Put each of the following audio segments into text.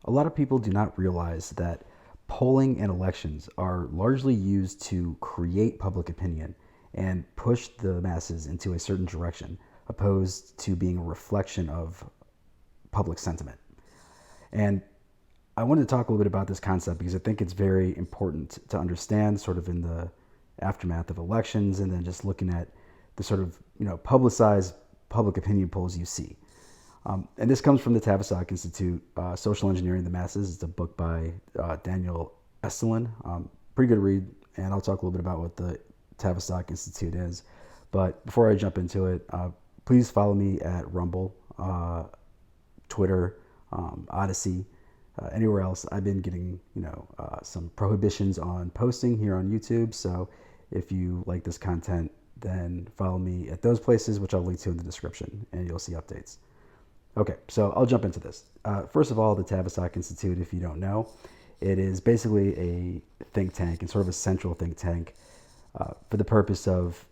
A lot of people do not realize that polling and elections are largely used to create public opinion and push the masses into a certain direction, opposed to being a reflection of public sentiment. And I wanted to talk a little bit about this concept because I think it's very important to understand sort of in the aftermath of elections and then just looking at the sort of, publicized public opinion polls you see. And this comes from the Tavistock Institute, Social Engineering the Masses. It's a book by Daniel Estelin. Pretty good read, and I'll talk a little bit about what the Tavistock Institute is. But before I jump into it, please follow me at Rumble, Twitter, Odyssey, anywhere else. I've been getting, some prohibitions on posting here on YouTube. So if you like this content, then follow me at those places, which I'll link to in the description, and you'll see updates. Okay, so I'll jump into this. First of all, the Tavistock Institute, if you don't know, it is basically a think tank and sort of a central think tank for the purpose of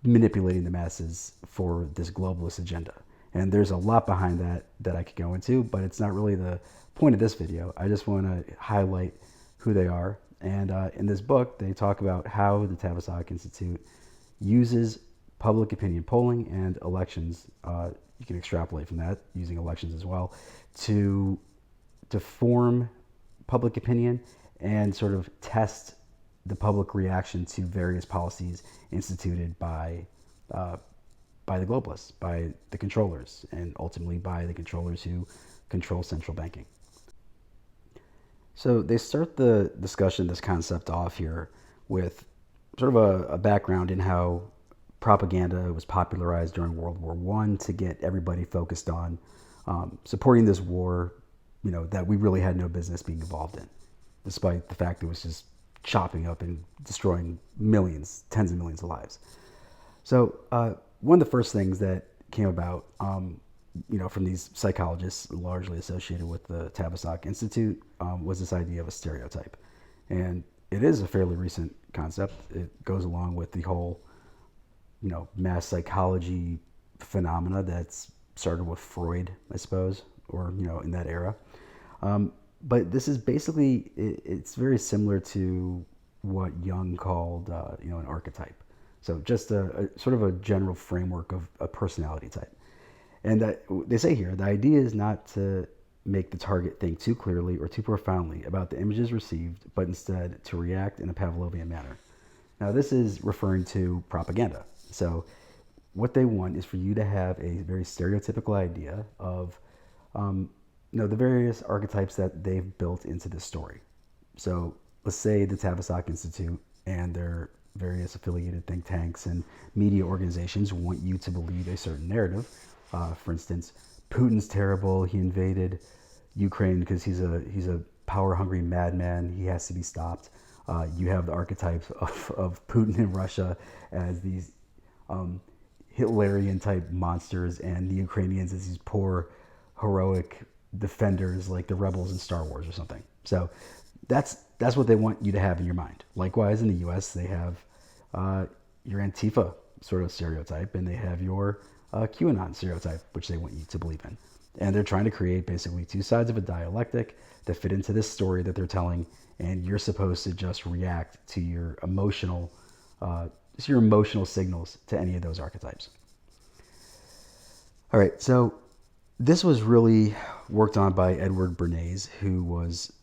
manipulating the masses for this globalist agenda. And there's a lot behind that I could go into, but it's not really the point of this video. I just want to highlight who they are. And in this book, they talk about how the Tavistock Institute uses public opinion polling and elections. You can extrapolate from that using elections as well to form public opinion and sort of test the public reaction to various policies instituted by the globalists, by the controllers, and ultimately by the controllers who control central banking. So they start the discussion, this concept off here with sort of a background in how propaganda was popularized during World War I to get everybody focused on supporting this war, that we really had no business being involved in, despite the fact it was just chopping up and destroying millions, tens of millions of lives. So one of the first things that came about, from these psychologists largely associated with the Tavistock Institute, was this idea of a stereotype. And it is a fairly recent concept. It goes along with the whole, mass psychology phenomena that's started with Freud, I suppose, or, in that era. But this is basically, it's very similar to what Jung called, an archetype. So just a sort of a general framework of a personality type. And they say here, the idea is not to make the target think too clearly or too profoundly about the images received, but instead to react in a Pavlovian manner. Now, this is referring to propaganda. So what they want is for you to have a very stereotypical idea of, the various archetypes that they've built into this story. So let's say the Tavistock Institute and their various affiliated think tanks and media organizations want you to believe a certain narrative. For instance, Putin's terrible. He invaded Ukraine because he's a power-hungry madman. He has to be stopped. You have the archetypes of Putin and Russia as these Hitlerian-type monsters, and the Ukrainians as these poor, heroic defenders like the rebels in Star Wars or something. So that's what they want you to have in your mind. Likewise, in the U.S., they have your Antifa sort of stereotype, and they have your QAnon stereotype, which they want you to believe in. And they're trying to create basically two sides of a dialectic that fit into this story that they're telling, and you're supposed to just react to your emotional signals to any of those archetypes. All right, so this was really worked on by Edward Bernays, who was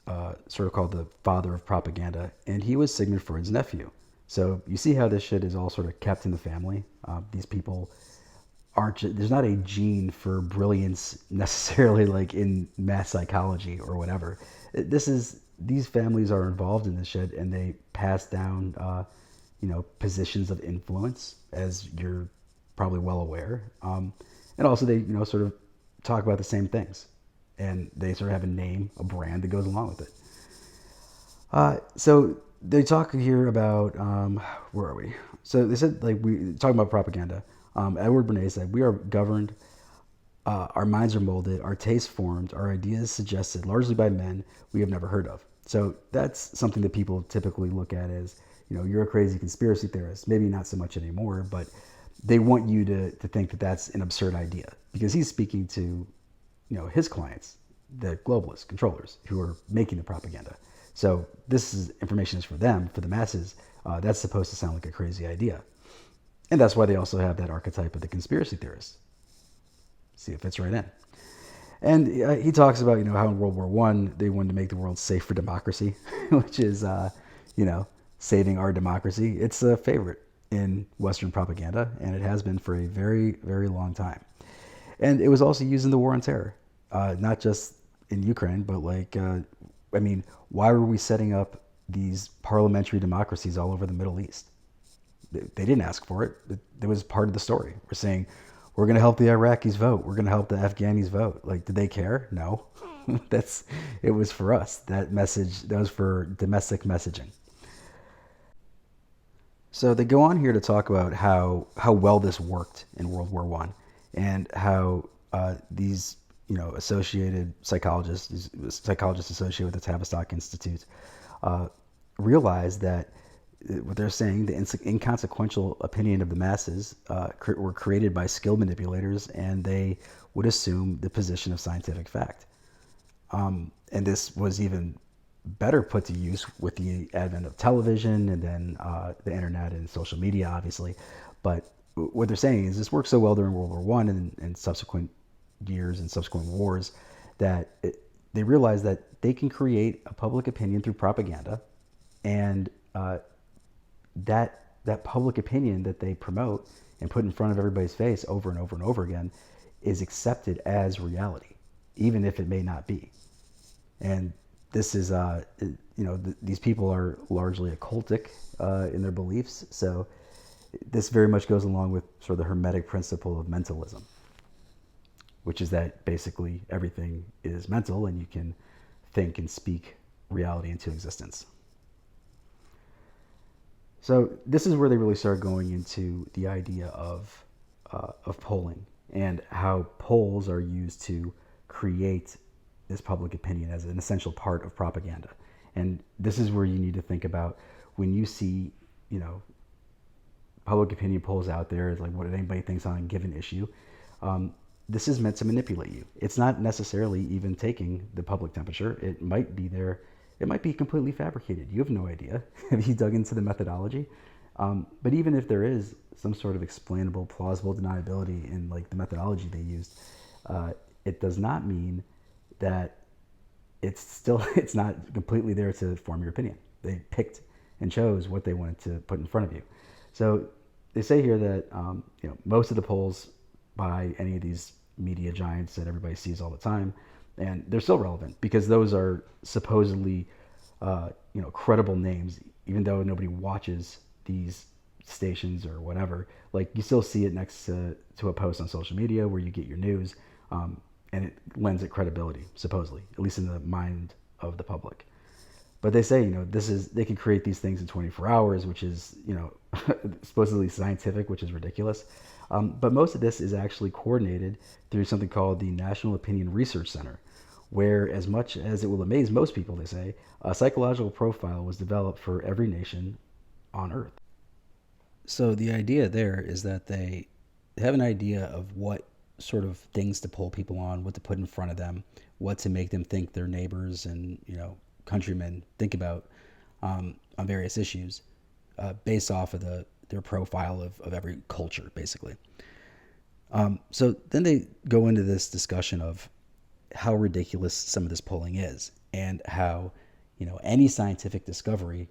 sort of called the father of propaganda, and he was Sigmund Freud's nephew. So you see how this shit is all sort of kept in the family. These people there's not a gene for brilliance necessarily like in mass psychology or whatever. These families are involved in this shit, and they pass down, positions of influence, as you're probably well aware. And also they, sort of talk about the same things, and they sort of have a name, a brand that goes along with it. So they talk here about, where are we? So they said, we talking about propaganda. Edward Bernays said, we are governed, our minds are molded, our tastes formed, our ideas suggested largely by men we have never heard of. So that's something that people typically look at as, you're a crazy conspiracy theorist. Maybe not so much anymore, but they want you to think that that's an absurd idea, because he's speaking to, his clients, the globalists, controllers, who are making the propaganda. So information is for them, for the masses. That's supposed to sound like a crazy idea. And that's why they also have that archetype of the conspiracy theorist. See if it fits right in. And he talks about, how in World War One they wanted to make the world safe for democracy, which is, saving our democracy. It's a favorite in Western propaganda, and it has been for a very, very long time. And it was also used in the War on Terror, not just in Ukraine, but why were we setting up these parliamentary democracies all over the Middle East? They didn't ask for it. It was part of the story. We're saying, we're going to help the Iraqis vote. We're going to help the Afghanis vote. Did they care? No. It was for us. That message, that was for domestic messaging. So they go on here to talk about how well this worked in World War One, and how these associated psychologists associated with the Tavistock Institute, realized that what they're saying, the inconsequential opinion of the masses, were created by skilled manipulators, and they would assume the position of scientific fact. And this was even better put to use with the advent of television and then the internet and social media, obviously. But what they're saying is this worked so well during World War One and subsequent years and subsequent wars that they realized that they can create a public opinion through propaganda, and that public opinion that they promote and put in front of everybody's face over and over and over again is accepted as reality, even if it may not be. And this is, these people are largely occultic in their beliefs. So this very much goes along with sort of the Hermetic principle of mentalism, which is that basically everything is mental and you can think and speak reality into existence. So this is where they really start going into the idea of polling and how polls are used to create this public opinion as an essential part of propaganda. And this is where you need to think about when you see, public opinion polls out there, it's like what anybody thinks on a given issue. This is meant to manipulate you. It's not necessarily even taking the public temperature. It might be there. It might be completely fabricated. You have no idea. Have you dug into the methodology? But even if there is some sort of explainable, plausible deniability in the methodology they used, it does not mean that it's not completely there to form your opinion. They picked and chose what they wanted to put in front of you. So they say here that most of the polls by any of these media giants that everybody sees all the time, and they're still relevant because those are supposedly credible names, even though nobody watches these stations or whatever. You still see it next to a post on social media where you get your news. And it lends it credibility, supposedly, at least in the mind of the public. But they say, they can create these things in 24 hours, which is, supposedly scientific, which is ridiculous. But most of this is actually coordinated through something called the National Opinion Research Center, where, as much as it will amaze most people, they say, a psychological profile was developed for every nation on Earth. So the idea there is that they have an idea of what sort of things to poll people on, what to put in front of them, what to make them think their neighbors and countrymen think about on various issues, based off of their profile of every culture, basically. So then they go into this discussion of how ridiculous some of this polling is, and how any scientific discovery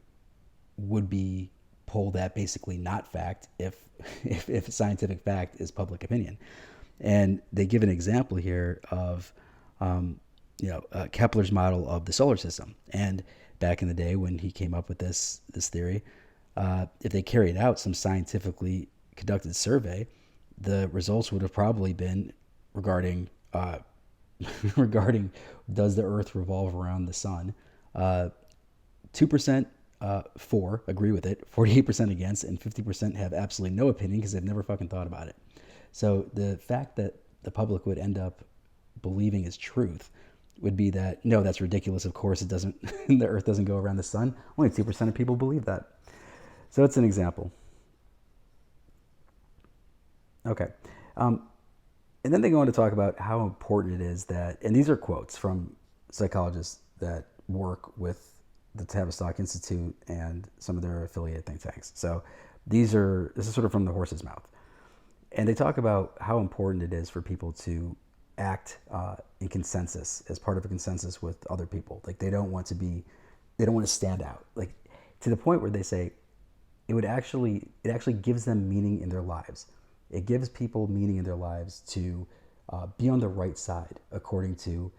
would be polled at basically not fact if scientific fact is public opinion. And they give an example here of, Kepler's model of the solar system. And back in the day when he came up with this theory, if they carried out some scientifically conducted survey, the results would have probably been regarding does the Earth revolve around the sun. 2% for agree with it, 48% against, and 50% have absolutely no opinion because they've never fucking thought about it. So the fact that the public would end up believing is truth would be that, no, that's ridiculous. Of course it doesn't, the Earth doesn't go around the sun. Only 2% of people believe that. So it's an example. Okay. And then they go on to talk about how important it is that, and these are quotes from psychologists that work with the Tavistock Institute and some of their affiliate think tanks. So this is sort of from the horse's mouth. And they talk about how important it is for people to act in consensus, as part of a consensus with other people. Like they don't want to stand out. Like to the point where they say it actually gives them meaning in their lives. It gives people meaning in their lives to be on the right side according to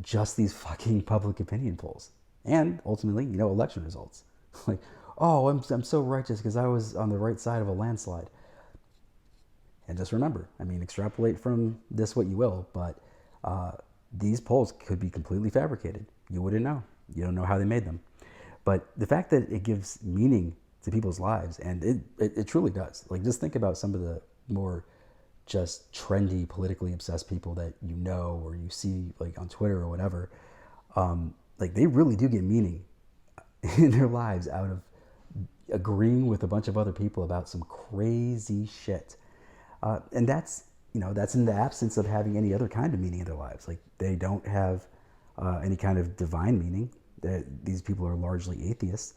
just these fucking public opinion polls and ultimately, election results. Like, oh, I'm so righteous because I was on the right side of a landslide. And just remember, extrapolate from this what you will, but these polls could be completely fabricated. You wouldn't know. You don't know how they made them. But the fact that it gives meaning to people's lives, and it truly does. Like, just think about some of the more just trendy, politically obsessed people that or you see like on Twitter or whatever. Like they really do get meaning in their lives out of agreeing with a bunch of other people about some crazy shit. And that's in the absence of having any other kind of meaning in their lives. Like they don't have any kind of divine meaning. These people are largely atheists.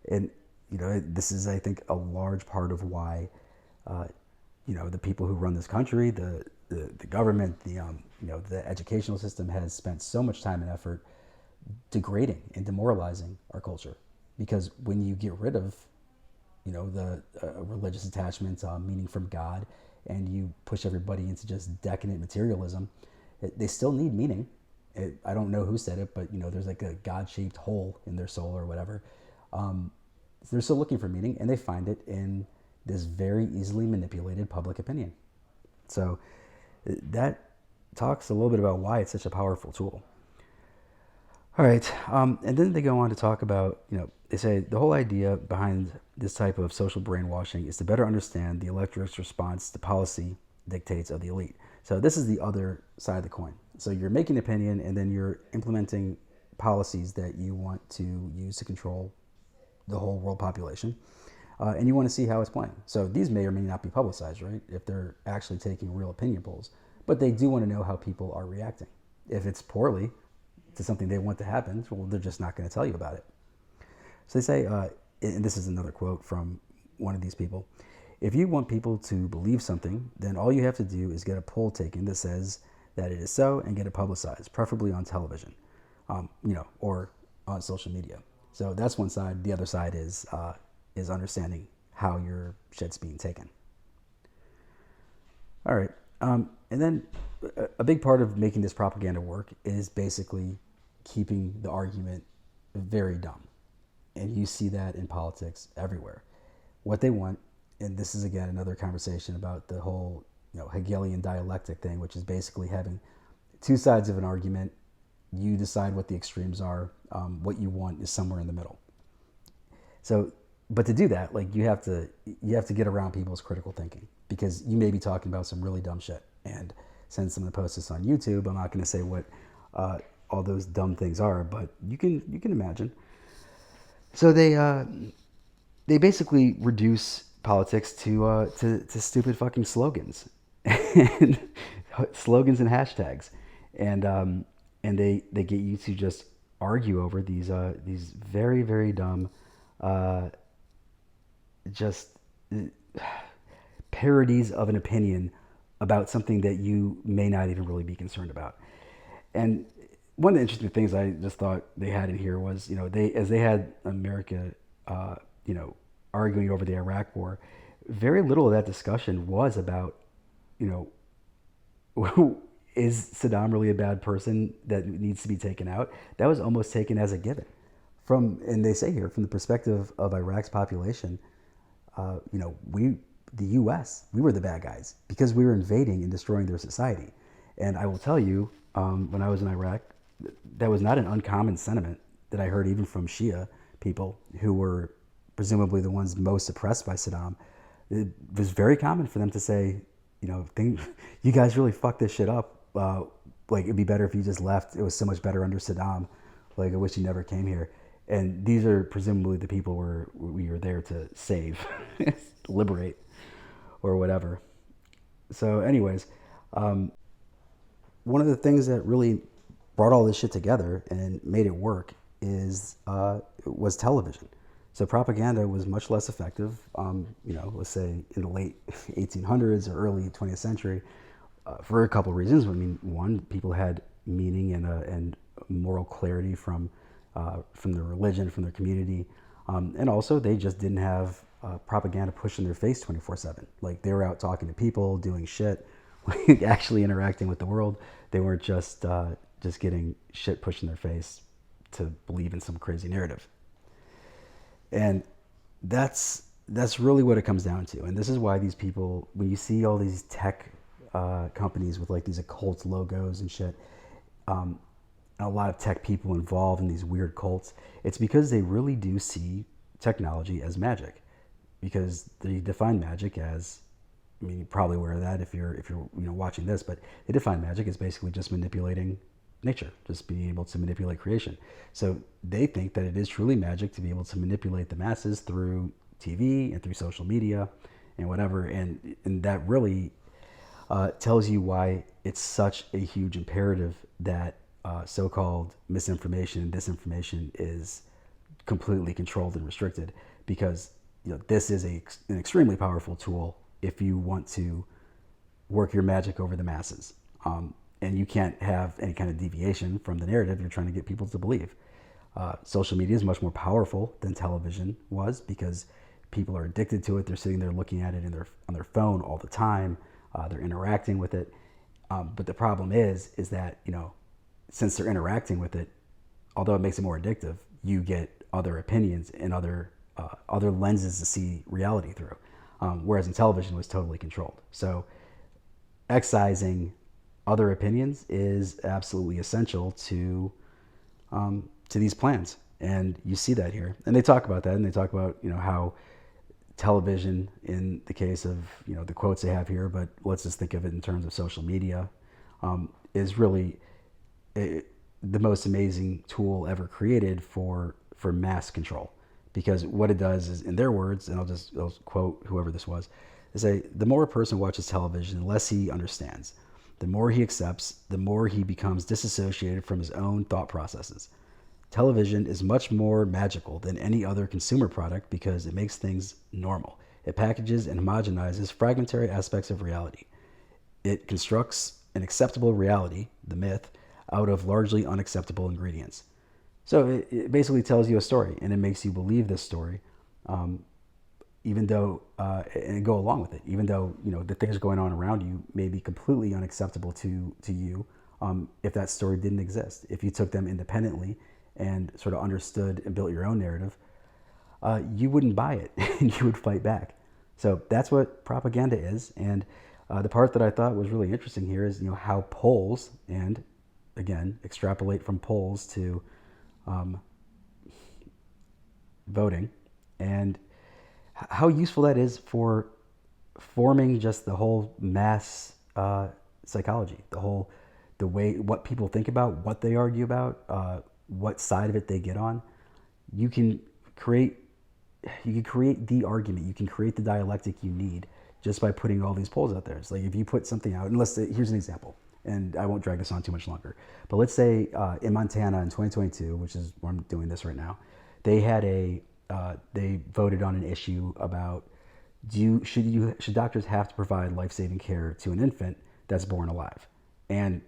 And, this is, I think, a large part of why, the people who run this country, the government, the educational system has spent so much time and effort degrading and demoralizing our culture. Because when you get rid of, the religious attachment, meaning from God, and you push everybody into just decadent materialism, they still need meaning. I don't know who said it, but there's like a God-shaped hole in their soul or whatever. They're still looking for meaning, and they find it in this very easily manipulated public opinion. So that talks a little bit about why it's such a powerful tool. All right, and then they go on to talk about, they say the whole idea behind this type of social brainwashing is to better understand the electorate's response to policy dictates of the elite. So this is the other side of the coin. So you're making an opinion, and then you're implementing policies that you want to use to control the whole world population, and you want to see how it's playing. So these may or may not be publicized, right, if they're actually taking real opinion polls. But they do want to know how people are reacting. If it's poorly to something they want to happen, well, they're just not going to tell you about it. So they say, and this is another quote from one of these people, if you want people to believe something, then all you have to do is get a poll taken that says that it is so and get it publicized, preferably on television, or on social media. So that's one side. The other side is understanding how your shit's being taken. All right. And then a big part of making this propaganda work is basically keeping the argument very dumb. And you see that in politics everywhere. What they want, and this is again another conversation about the whole Hegelian dialectic thing, which is basically having two sides of an argument. You decide what the extremes are. What you want is somewhere in the middle. So, but to do that, like you have to get around people's critical thinking, because you may be talking about some really dumb shit. And since I'm going to post this on YouTube, I'm not going to say what all those dumb things are, but you can imagine. So they basically reduce politics to stupid fucking slogans, and slogans and hashtags, and they get you to just argue over these very, very dumb just parodies of an opinion about something that you may not even really be concerned about. And one of the interesting things I just thought they had in here was, they had America, arguing over the Iraq War, very little of that discussion was about, is Saddam really a bad person that needs to be taken out? That was almost taken as a given. And they say here, from the perspective of Iraq's population, the U.S., we were the bad guys because we were invading and destroying their society. And I will tell you, when I was in Iraq, that was not an uncommon sentiment that I heard even from Shia people who were presumably the ones most oppressed by Saddam. It was very common for them to say, you guys really fucked this shit up. Like, it'd be better if you just left. It was so much better under Saddam. Like, I wish you never came here. And these are presumably the people we were there to save, liberate, or whatever. So anyways, one of the things that really brought all this shit together and made it work is was television. So propaganda was much less effective. Let's say in the late 1800s or early 20th century, for a couple of reasons. I mean, one, people had meaning and moral clarity from their religion, from their community, and also they just didn't have propaganda pushed in their face 24/7. Like they were out talking to people, doing shit, like actually interacting with the world. They weren't just getting shit pushed in their face to believe in some crazy narrative. And that's really what it comes down to. And this is why these people, when you see all these tech companies with like these occult logos and shit, and a lot of tech people involved in these weird cults, it's because they really do see technology as magic. Because they define magic as, I mean, you're probably aware of that if you're watching this, but they define magic as basically just manipulating nature, just being able to manipulate creation. So they think that it is truly magic to be able to manipulate the masses through TV and through social media and whatever. And that really tells you why it's such a huge imperative that so-called misinformation and disinformation is completely controlled and restricted, because this is an extremely powerful tool if you want to work your magic over the masses. And you can't have any kind of deviation from the narrative you're trying to get people to believe. Social media is much more powerful than television was because people are addicted to it. They're sitting there looking at it on their phone all the time. They're interacting with it. But the problem is that, since they're interacting with it, although it makes it more addictive, you get other opinions and other lenses to see reality through. Whereas in television, it was totally controlled. So excising other opinions is absolutely essential to these plans. And you see that here. And they talk about that, and they talk about, how television, in the case of, the quotes they have here, but let's just think of it in terms of social media, is really the most amazing tool ever created for mass control. Because what it does is, in their words, and I'll quote whoever this was, they say, the more a person watches television, the less he understands. The more he accepts, the more he becomes disassociated from his own thought processes. Television is much more magical than any other consumer product because it makes things normal. It packages and homogenizes fragmentary aspects of reality. It constructs an acceptable reality, the myth, out of largely unacceptable ingredients. So it basically tells you a story, and it makes you believe this story, even though, and go along with it, even though, the things going on around you may be completely unacceptable to you, if that story didn't exist. If you took them independently and sort of understood and built your own narrative, you wouldn't buy it and you would fight back. So that's what propaganda is. And the part that I thought was really interesting here is, how polls, and again, extrapolate from polls to voting, and how useful that is for forming just the whole mass psychology, the way what people think about, what they argue about, what side of it they get on. You can create the argument, you can create the dialectic you need just by putting all these polls out there. It's like if you put something out, and here's an example, and I won't drag this on too much longer, but let's say in Montana in 2022, which is where I'm doing this right now, they had they voted on an issue about should doctors have to provide life-saving care to an infant that's born alive? And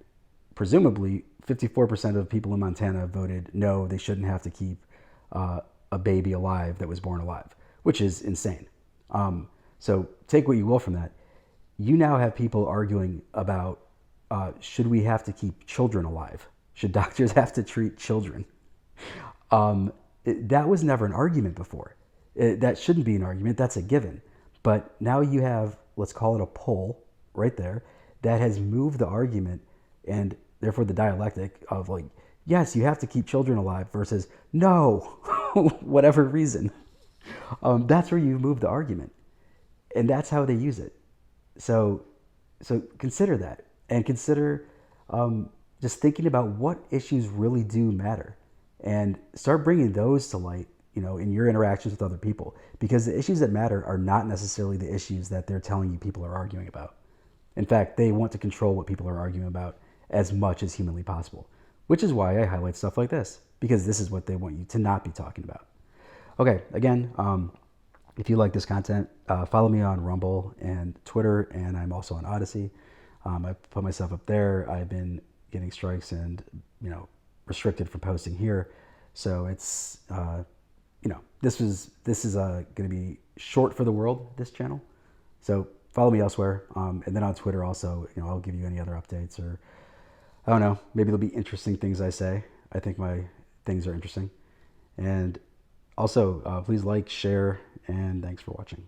presumably 54% of people in Montana voted no, they shouldn't have to keep a baby alive that was born alive, which is insane. So take what you will from that. You now have people arguing about should we have to keep children alive? Should doctors have to treat children? That was never an argument before. That shouldn't be an argument. That's a given. But now you have, let's call it a poll right there, that has moved the argument and therefore the dialectic of like, yes, you have to keep children alive versus no, whatever reason. That's where you move the argument. And that's how they use it. So consider that, and consider just thinking about what issues really do matter, and start bringing those to light, in your interactions with other people, because the issues that matter are not necessarily the issues that they're telling you people are arguing about. In fact, they want to control what people are arguing about as much as humanly possible, which is why I highlight stuff like this, because this is what they want you to not be talking about. Okay, again, if you like this content, follow me on Rumble and Twitter, and I'm also on Odyssey. I put myself up there. I've been getting strikes and, restricted from posting here. So it's, this is going to be short for the world, this channel. So follow me elsewhere. And then on Twitter also, I'll give you any other updates, or I don't know, maybe there'll be interesting things I say. I think my things are interesting. And also, please like, share, and thanks for watching.